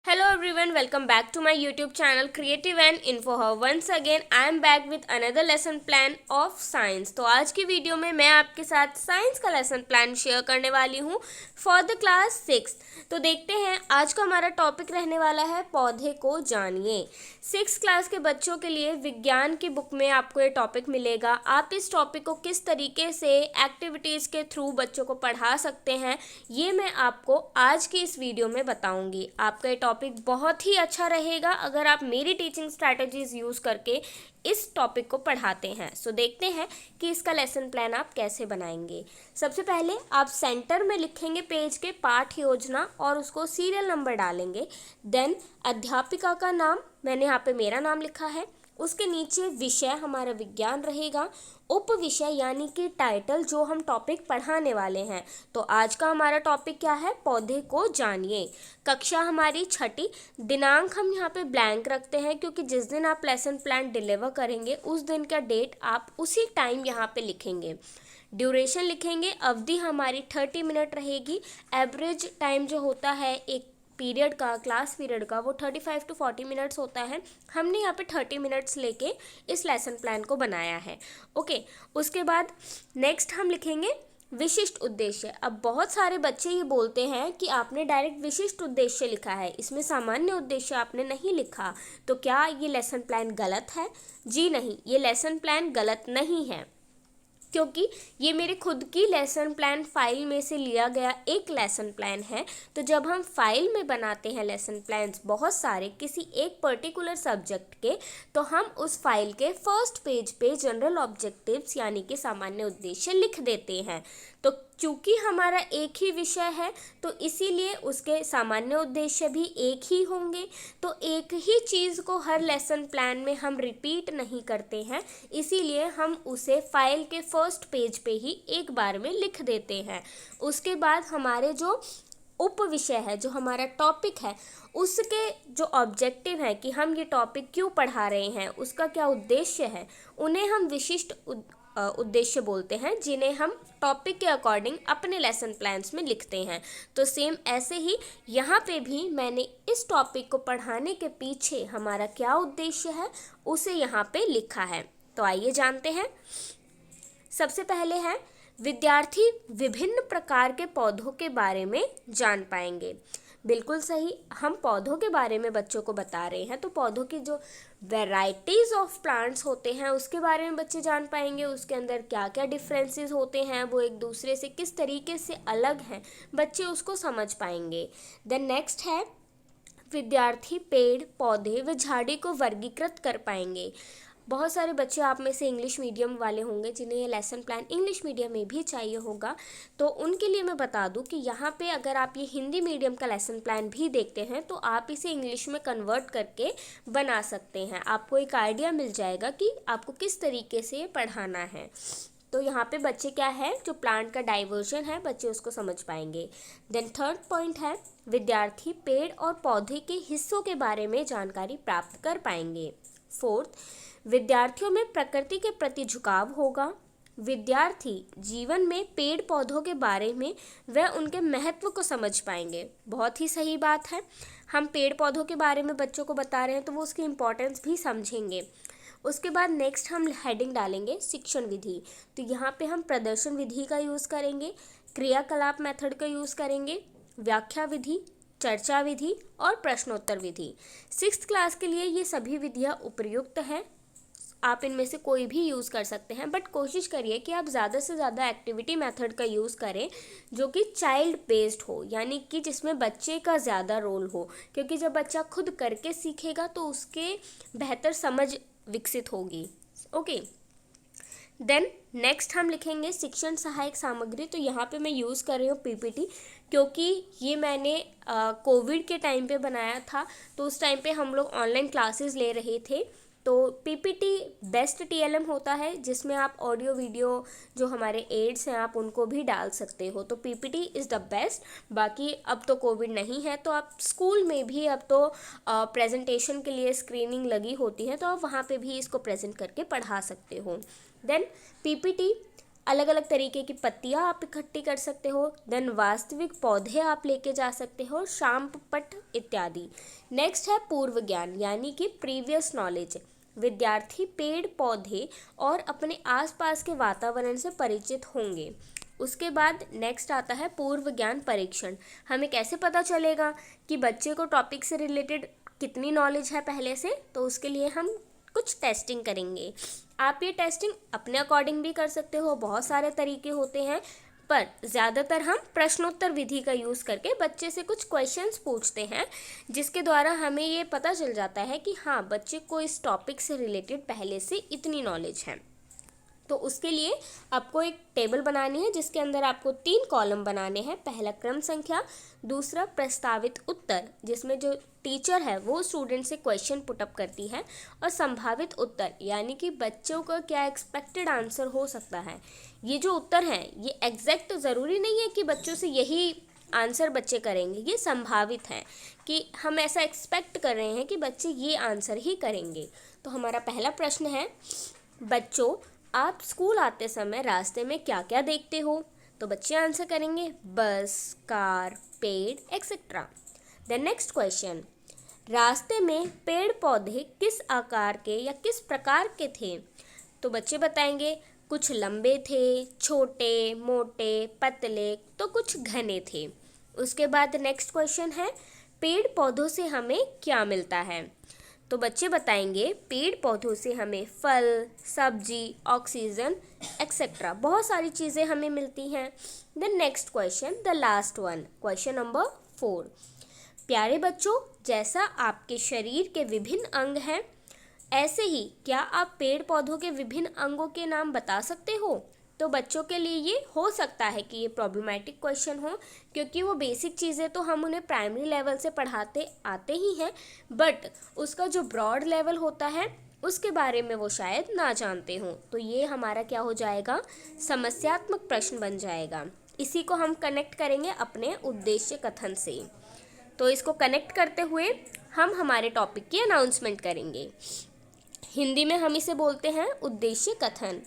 Hello everyone, welcome back to my YouTube channel Creative and Info Hub. Once again I am back with another lesson plan of science. तो आज की video में मैं आपके साथ science का lesson plan share करने वाली हूँ फॉर द क्लास 6। तो देखते हैं आज का हमारा टॉपिक रहने वाला है पौधे को जानिए। 6 क्लास के बच्चों के लिए विज्ञान की बुक में आपको ये टॉपिक मिलेगा। आप इस टॉपिक को किस तरीके से एक्टिविटीज़ के थ्रू बच्चों को पढ़ा सकते हैं ये मैं आपको आज की इस वीडियो में बताऊंगी। आपका ये टॉपिक बहुत ही अच्छा रहेगा अगर आप मेरी टीचिंग स्ट्रैटेजीज यूज़ करके इस टॉपिक को पढ़ाते हैं। सो देखते हैं कि इसका लेसन प्लान आप कैसे बनाएंगे। सबसे पहले आप सेंटर में लिखेंगे पेज के पाठ योजना और उसको सीरियल नंबर डालेंगे। देन अध्यापिका का नाम, मैंने यहाँ पे मेरा नाम लिखा है। उसके नीचे विषय हमारा विज्ञान रहेगा, उप विषय यानी कि टाइटल जो हम टॉपिक पढ़ाने वाले हैं। तो आज का हमारा टॉपिक क्या है, पौधे को जानिए। कक्षा हमारी छठी। दिनांक हम यहाँ पे ब्लैंक रखते हैं क्योंकि जिस दिन आप लेसन प्लान डिलीवर करेंगे उस दिन का डेट आप उसी टाइम यहाँ पे लिखेंगे। ड्यूरेशन लिखेंगे, अवधि हमारी 30 मिनट रहेगी। एवरेज टाइम जो होता है एक पीरियड का, क्लास पीरियड का, वो 35 to 40 मिनट्स होता है। हमने यहाँ पे 30 मिनट्स लेके इस लेसन प्लान को बनाया है। ओके, उसके बाद नेक्स्ट हम लिखेंगे विशिष्ट उद्देश्य। अब बहुत सारे बच्चे ये बोलते हैं कि आपने डायरेक्ट विशिष्ट उद्देश्य लिखा है, इसमें सामान्य उद्देश्य आपने नहीं लिखा, तो क्या ये लेसन प्लान गलत है? जी नहीं, ये लेसन प्लान गलत नहीं है क्योंकि ये मेरे खुद की लेसन प्लान फाइल में से लिया गया एक लेसन प्लान है। तो जब हम फाइल में बनाते हैं लेसन प्लान्स बहुत सारे किसी एक पर्टिकुलर सब्जेक्ट के, तो हम उस फाइल के फर्स्ट पेज पे जनरल ऑब्जेक्टिव्स यानी कि सामान्य उद्देश्य लिख देते हैं। तो चूँकि हमारा एक ही विषय है तो इसीलिए उसके सामान्य उद्देश्य भी एक ही होंगे। तो एक ही चीज़ को हर लेसन प्लान में हम रिपीट नहीं करते हैं, इसीलिए हम उसे फाइल के फर्स्ट पेज पे ही एक बार में लिख देते हैं। उसके बाद हमारे जो उप विषय है, जो हमारा टॉपिक है, उसके जो ऑब्जेक्टिव है कि हम ये टॉपिक क्यों पढ़ा रहे हैं, उसका क्या उद्देश्य है, उन्हें हम विशिष्ट उद्देश्य बोलते हैं, जिन्हें हम टॉपिक के अकॉर्डिंग अपने लेसन प्लान्स में लिखते हैं। तो सेम ऐसे ही यहाँ पे भी मैंने इस टॉपिक को पढ़ाने के पीछे हमारा क्या उद्देश्य है उसे यहाँ पे लिखा है। तो आइए जानते हैं। सबसे पहले है विद्यार्थी विभिन्न प्रकार के पौधों के बारे में जान पाएंगे। बिल्कुल सही, हम पौधों के बारे में बच्चों को बता रहे हैं, तो पौधों की जो वैरायटीज़ ऑफ प्लांट्स होते हैं उसके बारे में बच्चे जान पाएंगे। उसके अंदर क्या क्या डिफरेंसेस होते हैं, वो एक दूसरे से किस तरीके से अलग हैं, बच्चे उसको समझ पाएंगे। देन नेक्स्ट है विद्यार्थी पेड़, पौधे व झाड़ी को वर्गीकृत कर पाएंगे। बहुत सारे बच्चे आप में से इंग्लिश मीडियम वाले होंगे जिन्हें ये लेसन प्लान इंग्लिश मीडियम में भी चाहिए होगा, तो उनके लिए मैं बता दूं कि यहाँ पे अगर आप ये हिंदी मीडियम का लेसन प्लान भी देखते हैं तो आप इसे इंग्लिश में कन्वर्ट करके बना सकते हैं। आपको एक आइडिया मिल जाएगा कि आपको किस तरीके से ये पढ़ाना है। तो यहाँ पे बच्चे क्या है, जो प्लांट का डाइवर्जन है बच्चे उसको समझ पाएंगे। देन थर्ड पॉइंट है विद्यार्थी पेड़ और पौधे के हिस्सों के बारे में जानकारी प्राप्त कर पाएंगे। फोर्थ, विद्यार्थियों में प्रकृति के प्रति झुकाव होगा। विद्यार्थी जीवन में पेड़ पौधों के बारे में व उनके महत्व को समझ पाएंगे। बहुत ही सही बात है, हम पेड़ पौधों के बारे में बच्चों को बता रहे हैं तो वो उसकी इम्पोर्टेंस भी समझेंगे। उसके बाद नेक्स्ट हम हेडिंग डालेंगे शिक्षण विधि। तो यहाँ पे हम प्रदर्शन विधि का यूज़ करेंगे, क्रियाकलाप मेथड का यूज़ करेंगे, व्याख्या विधि, चर्चा विधि और प्रश्नोत्तर विधि। 6th क्लास के लिए ये सभी विधियाँ उपयुक्त हैं, आप इनमें से कोई भी यूज़ कर सकते हैं, बट कोशिश करिए कि आप ज़्यादा से ज़्यादा एक्टिविटी मेथड का यूज़ करें जो कि चाइल्ड बेस्ड हो, यानी कि जिसमें बच्चे का ज़्यादा रोल हो, क्योंकि जब बच्चा खुद करके सीखेगा तो उसके बेहतर समझ विकसित होगी। ओके, देन नेक्स्ट हम लिखेंगे शिक्षण सहायक सामग्री। तो यहाँ पे मैं यूज़ कर रही हूँ पीपीटी, क्योंकि ये मैंने कोविड के टाइम पे बनाया था, तो उस टाइम पे हम लोग ऑनलाइन क्लासेस ले रहे थे। तो पीपीटी बेस्ट टीएलएम होता है जिसमें आप ऑडियो वीडियो जो हमारे एड्स हैं आप उनको भी डाल सकते हो, तो पीपीटी इज़ द बेस्ट। बाकी अब तो कोविड नहीं है तो आप स्कूल में भी अब तो प्रेजेंटेशन के लिए स्क्रीनिंग लगी होती है, तो आप वहाँ पे भी इसको प्रेजेंट करके पढ़ा सकते हो। देन पीपीटी अलग अलग तरीके की पत्तियाँ आप इकट्ठी कर सकते हो। देन वास्तविक पौधे आप लेके जा सकते हो, शांपपट इत्यादि। नेक्स्ट है पूर्व ज्ञान यानी कि प्रीवियस नॉलेज। विद्यार्थी पेड़ पौधे और अपने आसपास के वातावरण से परिचित होंगे। उसके बाद नेक्स्ट आता है पूर्व ज्ञान परीक्षण। हमें कैसे पता चलेगा कि बच्चे को टॉपिक से रिलेटेड कितनी नॉलेज है पहले से, तो उसके लिए हम कुछ टेस्टिंग करेंगे। आप ये टेस्टिंग अपने अकॉर्डिंग भी कर सकते हो, बहुत सारे तरीके होते हैं, पर ज़्यादातर हम प्रश्नोत्तर विधि का यूज़ करके बच्चे से कुछ क्वेश्चंस पूछते हैं, जिसके द्वारा हमें ये पता चल जाता है कि हाँ, बच्चे को इस टॉपिक से रिलेटेड पहले से इतनी नॉलेज है। तो उसके लिए आपको एक टेबल बनानी है जिसके अंदर आपको 3 कॉलम बनाने हैं। पहला क्रम संख्या, दूसरा प्रस्तावित उत्तर जिसमें जो टीचर है वो स्टूडेंट से क्वेश्चन पुटअप करती है, और संभावित उत्तर यानी कि बच्चों का क्या एक्सपेक्टेड आंसर हो सकता है। ये जो उत्तर हैं ये एग्जैक्ट तो ज़रूरी नहीं है कि बच्चों से यही आंसर बच्चे करेंगे, ये संभावित है कि हम ऐसा एक्सपेक्ट कर रहे हैं कि बच्चे ये आंसर ही करेंगे। तो हमारा पहला प्रश्न है, बच्चों आप स्कूल आते समय रास्ते में क्या क्या देखते हो? तो बच्चे आंसर करेंगे बस, कार, पेड़ एक्सेट्रा। द नेक्स्ट क्वेश्चन, रास्ते में पेड़ पौधे किस आकार के या किस प्रकार के थे? तो बच्चे बताएंगे कुछ लंबे थे, छोटे, मोटे, पतले, तो कुछ घने थे। उसके बाद नेक्स्ट क्वेश्चन है, पेड़ पौधों से हमें क्या मिलता है? तो बच्चे बताएंगे पेड़ पौधों से हमें फल, सब्जी, ऑक्सीजन एक्सेट्रा बहुत सारी चीज़ें हमें मिलती हैं। Then next question, the last one, question number 4, प्यारे बच्चों जैसा आपके शरीर के विभिन्न अंग हैं, ऐसे ही क्या आप पेड़ पौधों के विभिन्न अंगों के नाम बता सकते हो? तो बच्चों के लिए ये हो सकता है कि ये प्रॉब्लमेटिक क्वेश्चन हो, क्योंकि वो बेसिक चीज़ें तो हम उन्हें प्राइमरी लेवल से पढ़ाते आते ही हैं, बट उसका जो ब्रॉड लेवल होता है उसके बारे में वो शायद ना जानते हों। तो ये हमारा क्या हो जाएगा, समस्यात्मक प्रश्न बन जाएगा। इसी को हम कनेक्ट करेंगे अपने उद्देश्य कथन से। तो इसको कनेक्ट करते हुए हम हमारे टॉपिक की अनाउंसमेंट करेंगे। हिंदी में हम इसे बोलते हैं उद्देश्य कथन।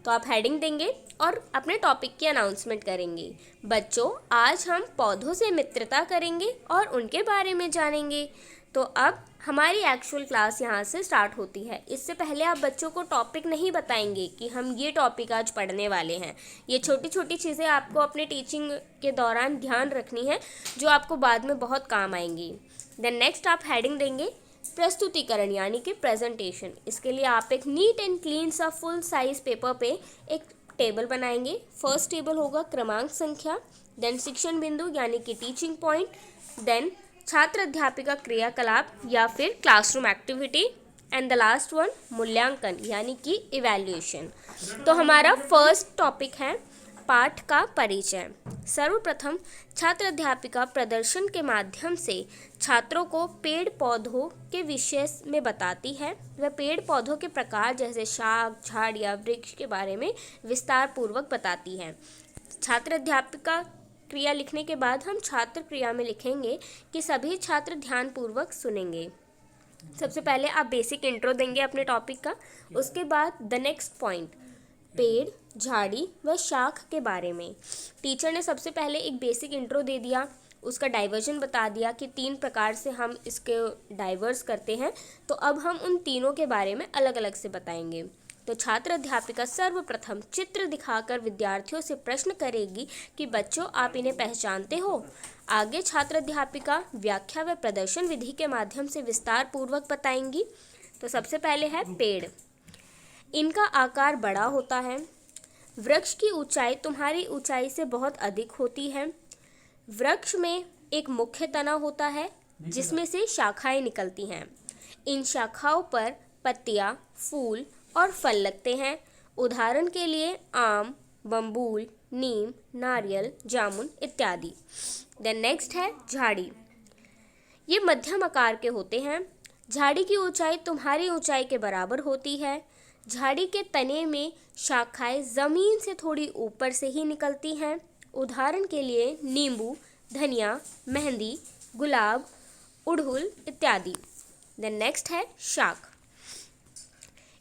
तो आप हेडिंग देंगे और अपने टॉपिक की अनाउंसमेंट करेंगे। बच्चों आज हम पौधों से मित्रता करेंगे और उनके बारे में जानेंगे। तो अब हमारी एक्चुअल क्लास यहाँ से स्टार्ट होती है। इससे पहले आप बच्चों को टॉपिक नहीं बताएंगे कि हम ये टॉपिक आज पढ़ने वाले हैं। ये छोटी छोटी चीज़ें आपको अपने टीचिंग के दौरान ध्यान रखनी है, जो आपको बाद में बहुत काम आएंगी। देन नेक्स्ट आप हेडिंग देंगे प्रस्तुतिकरण यानी कि प्रेजेंटेशन। इसके लिए आप एक नीट एंड क्लीन सा फुल साइज पेपर पे एक टेबल बनाएंगे। फर्स्ट टेबल होगा क्रमांक संख्या, देन शिक्षण बिंदु यानी कि टीचिंग पॉइंट, देन छात्र अध्यापिका क्रियाकलाप या फिर classroom activity, and the last one मूल्यांकन यानी कि इवैल्यूएशन। तो हमारा फर्स्ट टॉपिक है पाठ का परिचय। सर्वप्रथम छात्र अध्यापिका प्रदर्शन के माध्यम से छात्रों को पेड़ पौधों के विषय में बताती है। वह पेड़ पौधों के प्रकार जैसे शाख, झाड़ या वृक्ष के बारे में विस्तार पूर्वक बताती है। छात्र अध्यापिका क्रिया लिखने के बाद हम छात्र क्रिया में लिखेंगे कि सभी छात्र ध्यानपूर्वक सुनेंगे। सबसे पहले आप बेसिक इंट्रो देंगे अपने टॉपिक का। उसके बाद द नेक्स्ट पॉइंट, पेड़, झाड़ी व शाख के बारे में। टीचर ने सबसे पहले एक बेसिक इंट्रो दे दिया, उसका डाइवर्जन बता दिया कि 3 प्रकार से हम इसके डाइवर्स करते हैं। तो अब हम उन तीनों के बारे में अलग अलग से बताएंगे। तो छात्र अध्यापिका सर्वप्रथम चित्र दिखाकर विद्यार्थियों से प्रश्न करेगी कि बच्चों आप इन्हें पहचानते हो। आगे छात्र अध्यापिका व्याख्या व प्रदर्शन विधि के माध्यम से विस्तार पूर्वक बताएंगी। तो सबसे पहले है पेड़। इनका आकार बड़ा होता है। वृक्ष की ऊंचाई तुम्हारी ऊंचाई से बहुत अधिक होती है। वृक्ष में एक मुख्य तना होता है जिसमें से शाखाएं निकलती हैं। इन शाखाओं पर पत्तियां, फूल और फल लगते हैं। उदाहरण के लिए आम, बम्बूल, नीम, नारियल, जामुन इत्यादि। देन नेक्स्ट है झाड़ी। ये मध्यम आकार के होते हैं। झाड़ी की ऊंचाई तुम्हारी ऊंचाई के बराबर होती है। झाड़ी के तने में शाखाएं जमीन से थोड़ी ऊपर से ही निकलती हैं। उदाहरण के लिए नींबू, धनिया, मेहंदी, गुलाब, उड़हुल इत्यादि। देन नेक्स्ट है शाख।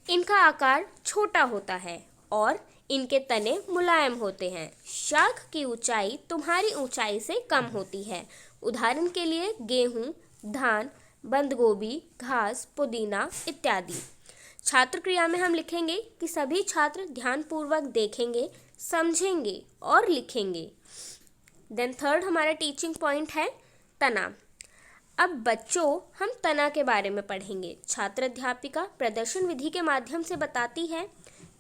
इनका आकार छोटा होता है और इनके तने मुलायम होते हैं। शाख की ऊंचाई तुम्हारी ऊंचाई से कम होती है। उदाहरण के लिए गेहूं, धान, बंद गोभी, घास, पुदीना इत्यादि। छात्र क्रिया में हम लिखेंगे कि सभी छात्र ध्यानपूर्वक देखेंगे, समझेंगे और लिखेंगे। देन थर्ड हमारा टीचिंग पॉइंट है तना। अब बच्चों, हम तना के बारे में पढ़ेंगे। छात्र अध्यापिका प्रदर्शन विधि के माध्यम से बताती है।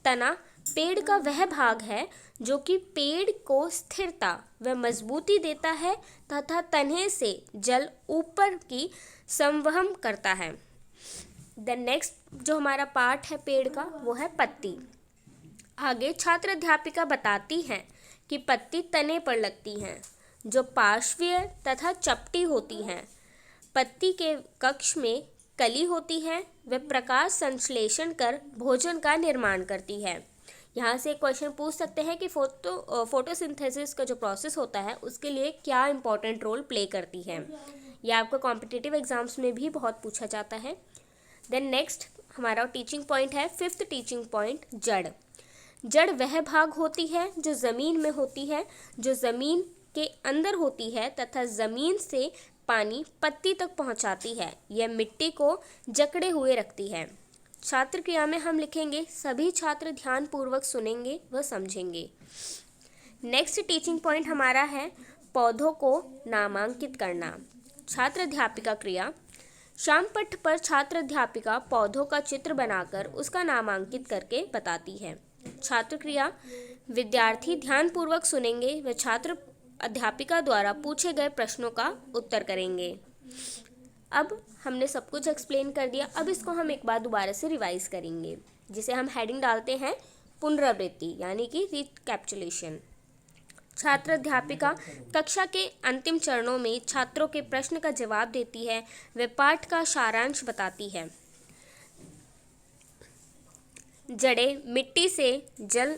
तना पेड़ का वह भाग है जो कि पेड़ को स्थिरता व मजबूती देता है तथा तने से जल ऊपर की संवहन करता है। द नेक्स्ट जो हमारा पार्ट है पेड़ का वो है पत्ती। आगे छात्र अध्यापिका बताती हैं कि पत्ती तने पर लगती हैं जो पार्श्वीय तथा चपटी होती हैं। पत्ती के कक्ष में कली होती है, वह प्रकाश संश्लेषण कर भोजन का निर्माण करती है। यहाँ से क्वेश्चन पूछ सकते हैं कि फोटोसिंथेसिस का जो प्रोसेस होता है उसके लिए क्या इंपॉर्टेंट रोल प्ले करती है। यह आपको कॉम्पिटिटिव एग्जाम्स में भी बहुत पूछा जाता है। देन नेक्स्ट हमारा टीचिंग पॉइंट है फिफ्थ टीचिंग पॉइंट जड़। जड़ वह भाग होती है जो ज़मीन में होती है, जो ज़मीन के अंदर होती है तथा ज़मीन से पानी पत्ती तक पहुंचाती है। यह मिट्टी को जकड़े हुए रखती है। छात्र क्रिया में हम लिखेंगे सभी छात्र ध्यानपूर्वक सुनेंगे व समझेंगे। नेक्स्ट टीचिंग पॉइंट हमारा है पौधों को नामांकित करना। छात्र अध्यापिका क्रिया। शाम पट्ट पर छात्र अध्यापिका पौधों का चित्र बनाकर उसका नामांकित करके बताती है। छात्र क्रिया। विद्यार्थी ध्यानपूर्वक सुनेंगे व छात्र अध्यापिका द्वारा पूछे गए प्रश्नों का उत्तर करेंगे। अब हमने सब कुछ एक्सप्लेन कर दिया। अब इसको हम एक बार दोबारा से रिवाइज करेंगे, जिसे हम हेडिंग डालते हैं पुनरावृत्ति यानी कि रिकैपिचुलेशन। छात्र अध्यापिका कक्षा के अंतिम चरणों में छात्रों के प्रश्न का जवाब देती है, वे पाठ का सारांश बताती है। जड़ें मिट्टी से जल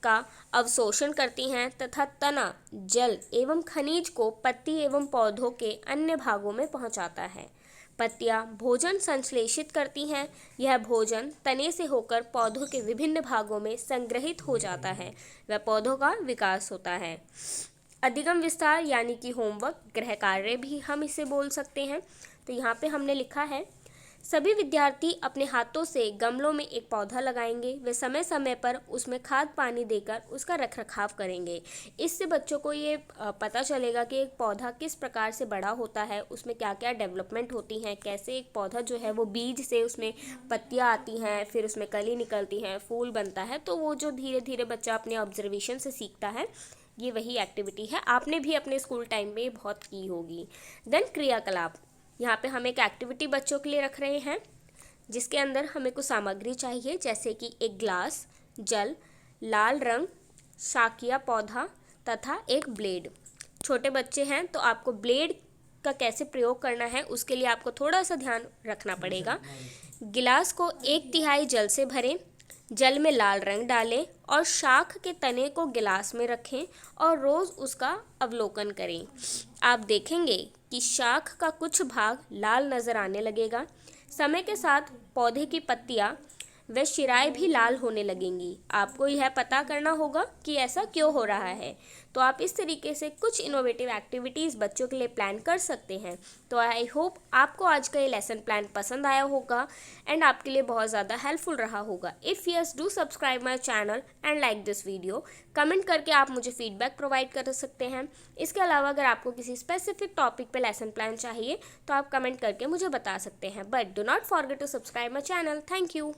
का अवशोषण करती हैं तथा तना जल एवं खनिज को पत्ती एवं पौधों के अन्य भागों में पहुंचाता है। पत्तियां भोजन संश्लेषित करती हैं। यह भोजन तने से होकर पौधों के विभिन्न भागों में संग्रहित हो जाता है व पौधों का विकास होता है। अधिगम विस्तार यानी कि होमवर्क, गृह कार्य भी हम इसे बोल सकते हैं। तो यहाँ पे हमने लिखा है सभी विद्यार्थी अपने हाथों से गमलों में एक पौधा लगाएंगे। वे समय समय पर उसमें खाद पानी देकर उसका रखरखाव करेंगे। इससे बच्चों को ये पता चलेगा कि एक पौधा किस प्रकार से बड़ा होता है, उसमें क्या क्या डेवलपमेंट होती हैं, कैसे एक पौधा जो है वो बीज से उसमें पत्तियाँ आती हैं, फिर उसमें कली निकलती हैं, फूल बनता है। तो वो जो धीरे धीरे बच्चा अपने ऑब्जर्वेशन से सीखता है, ये वही एक्टिविटी है। आपने भी अपने स्कूल टाइम में बहुत की होगी। देन क्रियाकलाप। यहाँ पे हम एक एक्टिविटी बच्चों के लिए रख रहे हैं जिसके अंदर हमें कुछ सामग्री चाहिए, जैसे कि एक ग्लास, जल, लाल रंग, शाकिया पौधा तथा एक ब्लेड। छोटे बच्चे हैं तो आपको ब्लेड का कैसे प्रयोग करना है उसके लिए आपको थोड़ा सा ध्यान रखना पड़ेगा। गिलास को 1/3 जल से भरें, जल में लाल रंग डालें और शाख के तने को गिलास में रखें और रोज़ उसका अवलोकन करें। आप देखेंगे कि शाख का कुछ भाग लाल नज़र आने लगेगा। समय के साथ पौधे की पत्तियां व शिराएं भी लाल होने लगेंगी। आपको यह पता करना होगा कि ऐसा क्यों हो रहा है। तो आप इस तरीके से कुछ इनोवेटिव एक्टिविटीज़ बच्चों के लिए प्लान कर सकते हैं। तो आई होप आपको आज का ये लेसन प्लान पसंद आया होगा एंड आपके लिए बहुत ज़्यादा हेल्पफुल रहा होगा। If yes, do subscribe my channel and like this video. Comment करके आप मुझे फीडबैक प्रोवाइड कर सकते हैं। इसके अलावा अगर आपको किसी स्पेसिफिक टॉपिक पे लेसन प्लान चाहिए तो आप कमेंट करके मुझे बता सकते हैं। But do not forget to subscribe my channel. Thank you.